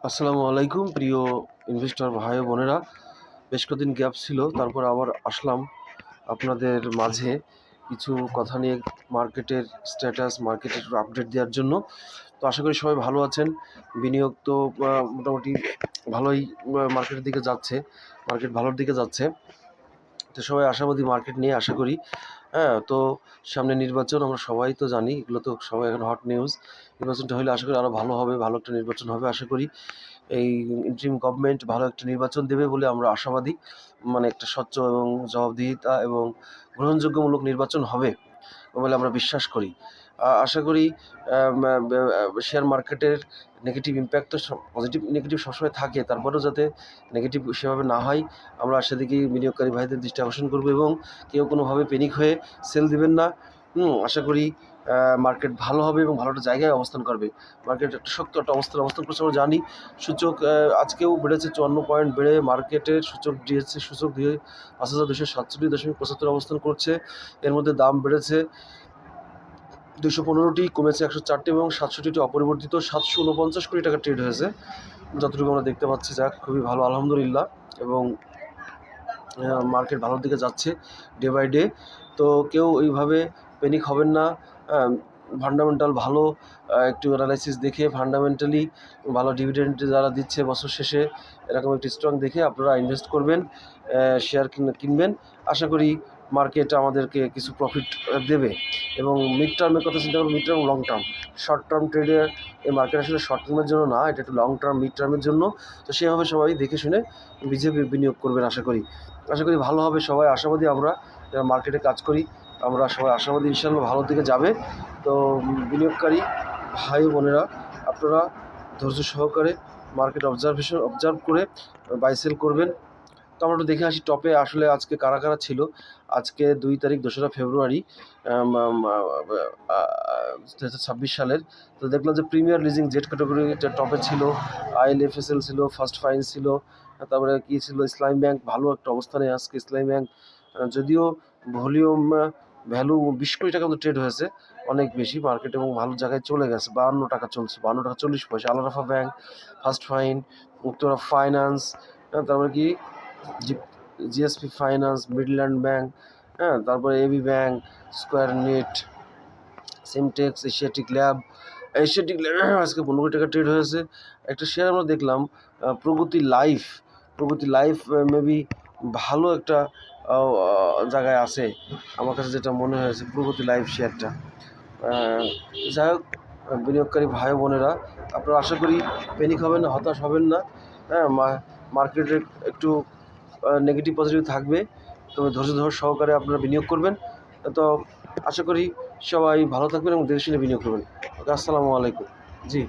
আসসালামু আলাইকুম প্রিয় ইনভেস্টর ভাই ও বোনেরা। বেশ কদিন গ্যাপ ছিল, তারপর আবার আসলাম আপনাদের মাঝে কিছু কথা নিয়ে মার্কেটের স্ট্যাটাস, মার্কেটের আপডেট দেওয়ার জন্য। তো আশা করি সবাই ভালো আছেন। বিনিয়োগ তো মোটামুটি ভালোই মার্কেটের দিকে যাচ্ছে, মার্কেট ভালোর দিকে যাচ্ছে। তো সবাই আশাবাদী মার্কেট নিয়ে, আশা করি। হ্যাঁ, তো সামনে নির্বাচন, আমরা সবাই তো জানি, এগুলো তো সবাই এখন হট নিউজ। নির্বাচনটা হলে আশা করি আরও ভালো হবে, ভালো একটা নির্বাচন হবে আশা করি। এই ইন্টারিম গভর্নমেন্ট ভালো একটা নির্বাচন দেবে বলে আমরা আশাবাদী। মানে একটা স্বচ্ছ এবং জবাবদিহিতা এবং গ্রহণযোগ্যমূলক নির্বাচন হবে বলে আমরা বিশ্বাস করি। আশা করি শেয়ার মার্কেটের নেগেটিভ ইম্প্যাক্ট তো পজিটিভ নেগেটিভ সবসময় থাকে, তারপরেও যাতে নেগেটিভ সেভাবে না হয় আমরা সেদিকেই বিনিয়োগকারী ভাইদের দৃষ্টি আকর্ষণ করবো এবং কেউ কোনোভাবে প্যানিক হয়ে সেল দিবেন না। আশা করি মার্কেট ভালো হবে এবং ভালো একটা জায়গায় অবস্থান করবে। মার্কেট একটা শক্ত একটা অবস্থান করছে আমরা জানি। সূচক আজকেও বেড়েছে 54 পয়েন্ট, বেড়ে মার্কেটের সূচক ডিএসসি সূচক দিয়ে 5247.75 অবস্থান করছে। এর মধ্যে দাম বেড়েছে 215টি, কমেছে 104টি এবং 67টি অপরিবর্তিত। 749 কোটি টাকা ট্রেড হয়েছে যতটুকু আমরা দেখতে পাচ্ছি। যাক, খুবই ভালো, আলহামদুলিল্লাহ। এবং মার্কেট ভালোর দিকে যাচ্ছে ডে বাই ডে। তো কেউ এইভাবে প্যানিক হবেন না। ফান্ডামেন্টাল ভালো একটু অ্যানালাইসিস দেখে, ফান্ডামেন্টালি ভালো ডিভিডেন্ড যারা দিচ্ছে বছর শেষে, এরকম একটি স্ট্রং দেখে আপনারা ইনভেস্ট করবেন, শেয়ার কিনবেন। আশা করি মার্কেট আমাদেরকে কিছু প্রফিট দেবে। এবং মিড টার্মের কথা চিন্তা করবো, mid term long term. Short term ট্রেডে এই মার্কেট আসলে শর্ট টার্মের জন্য না, এটা একটু লং টার্ম, মিড টার্মের জন্য। তো সেভাবে সবাই দেখে শুনে বিনিয়োগ করবেন। আশা করি ভালো হবে। সবাই আশাবাদী, আমরা যারা মার্কেটে কাজ করি আমরা সবাই আশাবাদী, ইনশাআল্লাহ ভালোর দিকে যাবে। তো বিনিয়োগকারী ভাই বোনেরা, আপনারা ধৈর্য সহকারে মার্কেট অবজার্ভ করে বাই সেল করবেন। তো আমরা একটু দেখে আসি টপে আসলে আজকে কারা কারা ছিল। আজকে 2 তারিখ 2রা ফেব্রুয়ারি 2026 সালের। তো দেখলাম যে প্রিমিয়ার লিজিং জেড ক্যাটাগরি টপে ছিল, ILFSL ছিল, ফার্স্ট ফাইন্যান্স ছিল, তারপরে কি ছিল, ইসলামী ব্যাংক ভালো একটা অবস্থানে আজকে। ইসলামী ব্যাংক যদিও ভলিউম ভ্যালু 20 কোটি টাকা মতো ট্রেড হয়েছে, অনেক বেশি মার্কেট এবং ভালো জায়গায় চলে গেছে। 52 টাকা চলছে, 52 টাকা 40 পয়সা। Al Rafa Bank, First Fine, Uttara Finance, তারপরে কি জিএসপি ফাইন্যান্স, মিডল্যান্ড ব্যাংক, তারপরে AB Bank, Square Net, Simtex, Asiatic Lab আজকে 15 কোটি টাকা ট্রেড হয়েছে। একটা শেয়ার আমরা দেখলাম প্রগতি লাইফ মেবি ভালো একটা জায়গায় আছে আমার কাছে, যেটা মনে হয়েছে প্রগতি লাইফ শেয়ারটা। যাই হোক, বিনিয়োগকারী ভাই বোনেরা, আপনারা আশা করি প্যানিক হবেন না, হতাশ হবেন না। মার্কেটে একটু নেগেটিভ পজিটিভ থাকবে, তবে ধৈর্য সহকারে আপনারা বিনিয়োগ করবেন। তো আশা করি সবাই ভালো থাকবেন এবং দেখে শুনে বিনিয়োগ করবেন। ওকে, আসসালামু আলাইকুম। জি।